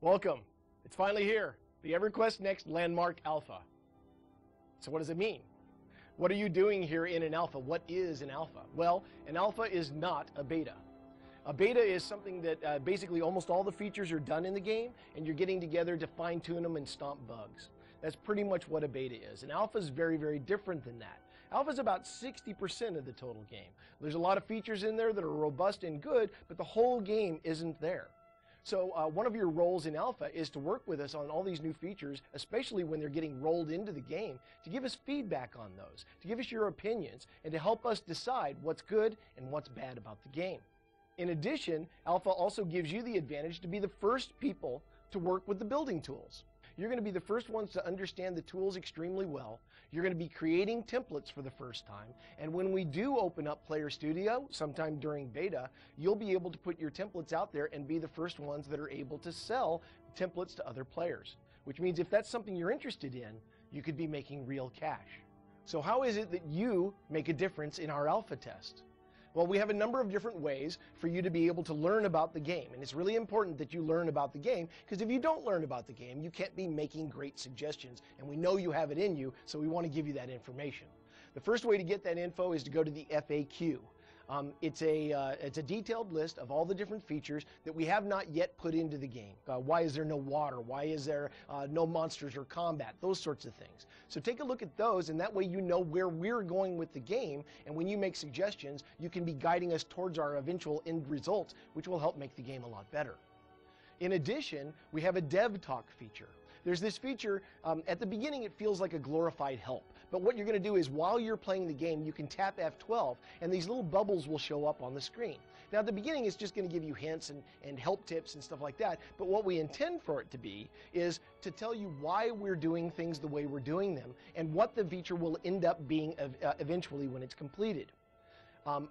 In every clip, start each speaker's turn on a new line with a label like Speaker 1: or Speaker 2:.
Speaker 1: Welcome. It's finally here, the EverQuest Next Landmark Alpha. So what does it mean? What are you doing here in an alpha? What is an alpha? Well, an alpha is not a beta. A beta is something that basically almost all the features are done in the game, and you're getting together to fine-tune them and stomp bugs. That's pretty much what a beta is. An alpha is very, very different than that. Alpha is about 60% of the total game. There's a lot of features in there that are robust and good, but the whole game isn't there. So one of your roles in alpha is to work with us on all these new features, especially when they're getting rolled into the game, to give us feedback on those, to give us your opinions, and to help us decide what's good and what's bad about the game. In addition, alpha also gives you the advantage to be the first people to work with the building tools. You're going to be the first ones to understand the tools extremely well. You're going to be creating templates for the first time. And when we do open up Player Studio, sometime during beta, you'll be able to put your templates out there and be the first ones that are able to sell templates to other players. Which means if that's something you're interested in, you could be making real cash. So how is it that you make a difference in our alpha test? Well, we have a number of different ways for you to be able to learn about the game. And it's really important that you learn about the game, because if you don't learn about the game, you can't be making great suggestions. And we know you have it in you, so we want to give you that information. The first way to get that info is to go to the FAQ. It's a detailed list of all the different features that we have not yet put into the game. Why is there no water? Why is there no monsters or combat? Those sorts of things. So take a look at those, and that way you know where we're going with the game, and when you make suggestions, you can be guiding us towards our eventual end results, which will help make the game a lot better. In addition, we have a Dev Talk feature. There's this feature, at the beginning it feels like a glorified help, but what you're going to do is while you're playing the game, you can tap F12 and these little bubbles will show up on the screen. Now at the beginning it's just going to give you hints and help tips and stuff like that, but what we intend for it to be is to tell you why we're doing things the way we're doing them and what the feature will end up being eventually when it's completed.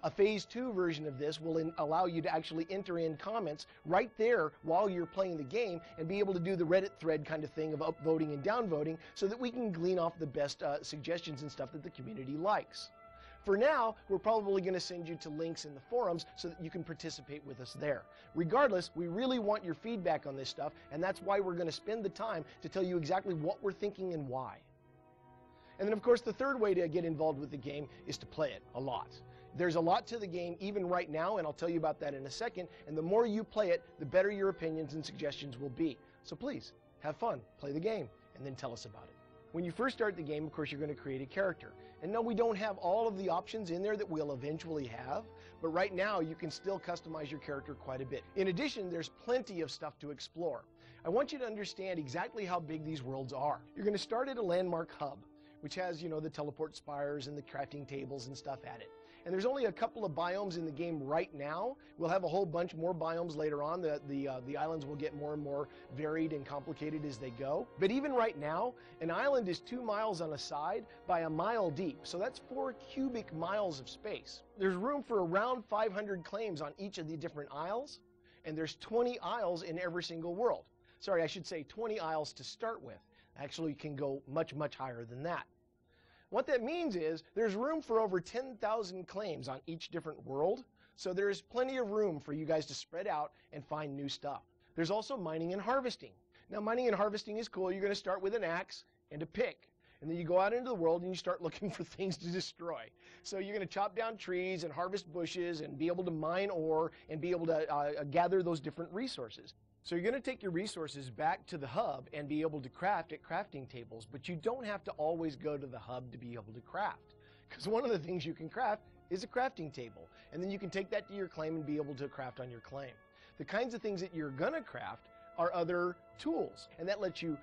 Speaker 1: A phase 2 version of this will allow you to actually enter in comments right there while you're playing the game and be able to do the Reddit thread kind of thing of upvoting and downvoting so that we can glean off the best suggestions and stuff that the community likes. For now, we're probably going to send you to links in the forums so that you can participate with us there. Regardless, we really want your feedback on this stuff, and that's why we're going to spend the time to tell you exactly what we're thinking and why. And then of course the third way to get involved with the game is to play it a lot. There's a lot to the game even right now, and I'll tell you about that in a second, and the more you play it, the better your opinions and suggestions will be. So please, have fun, play the game, and then tell us about it. When you first start the game, of course, you're going to create a character. And no, we don't have all of the options in there that we'll eventually have, but right now you can still customize your character quite a bit. In addition, there's plenty of stuff to explore. I want you to understand exactly how big these worlds are. You're going to start at a landmark hub, which has, the teleport spires and the crafting tables and stuff at it. And there's only a couple of biomes in the game right now. We'll have a whole bunch more biomes later on. The islands will get more and more varied and complicated as they go. But even right now, an island is 2 miles on a side by a mile deep. So that's 4 cubic miles of space. There's room for around 500 claims on each of the different isles. And there's 20 isles in every single world. Sorry, I should say 20 isles to start with. Actually, you can go much, much higher than that. What that means is there's room for over 10,000 claims on each different world, so there's plenty of room for you guys to spread out and find new stuff. There's also mining and harvesting. Now, mining and harvesting is cool. You're going to start with an axe and a pick, and then you go out into the world and you start looking for things to destroy. So you're going to chop down trees and harvest bushes and be able to mine ore and be able to gather those different resources. So you're going to take your resources back to the hub and be able to craft at crafting tables, but you don't have to always go to the hub to be able to craft. Because one of the things you can craft is a crafting table, and then you can take that to your claim and be able to craft on your claim. The kinds of things that you're going to craft are other tools, and that lets you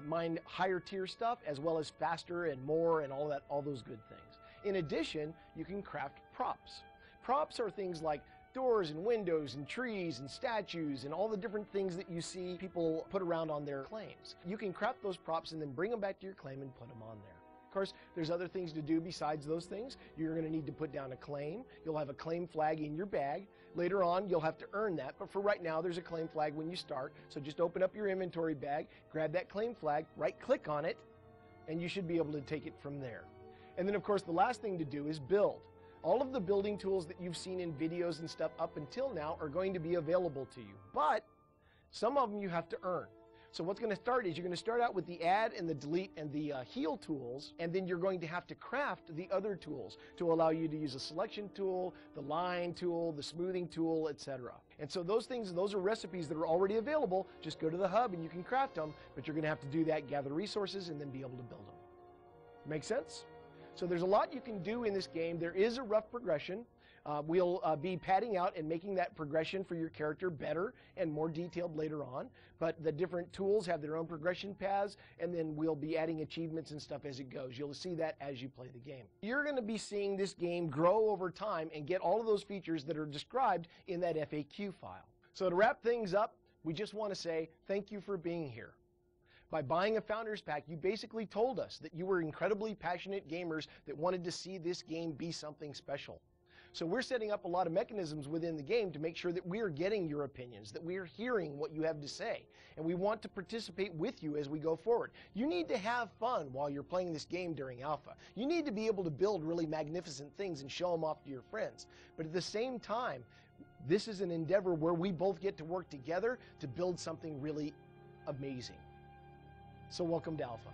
Speaker 1: mine higher tier stuff as well as faster and more and all those good things. In addition, you can craft props. Props are things like doors and windows and trees and statues and all the different things that you see people put around on their claims. You can craft those props and then bring them back to your claim and put them on there. Of course, there's other things to do besides those things. You're going to need to put down a claim. You'll have a claim flag in your bag. Later on, you'll have to earn that, but for right now, there's a claim flag when you start. So just open up your inventory bag, grab that claim flag, right-click on it, and you should be able to take it from there. And then, of course, the last thing to do is build. All of the building tools that you've seen in videos and stuff up until now are going to be available to you, but Some of them you have to earn. So what's going to start is you're going to start out with the add and the delete and the heal tools, and then you're going to have to craft the other tools to allow you to use a selection tool, the line tool, the smoothing tool, etc. And so those are recipes that are already available. Just go to the hub and you can craft them, but you're going to have to do that, gather resources, and then be able to build them. Make sense? So there's a lot you can do in this game. There is a rough progression. We'll be padding out and making that progression for your character better and more detailed later on. But the different tools have their own progression paths, and then we'll be adding achievements and stuff as it goes. You'll see that as you play the game. You're going to be seeing this game grow over time and get all of those features that are described in that FAQ file. So to wrap things up, we just want to say thank you for being here. By buying a Founders Pack, you basically told us that you were incredibly passionate gamers that wanted to see this game be something special. So we're setting up a lot of mechanisms within the game to make sure that we are getting your opinions, that we are hearing what you have to say, and we want to participate with you as we go forward. You need to have fun while you're playing this game during alpha. You need to be able to build really magnificent things and show them off to your friends. But at the same time, this is an endeavor where we both get to work together to build something really amazing. So welcome to alpha.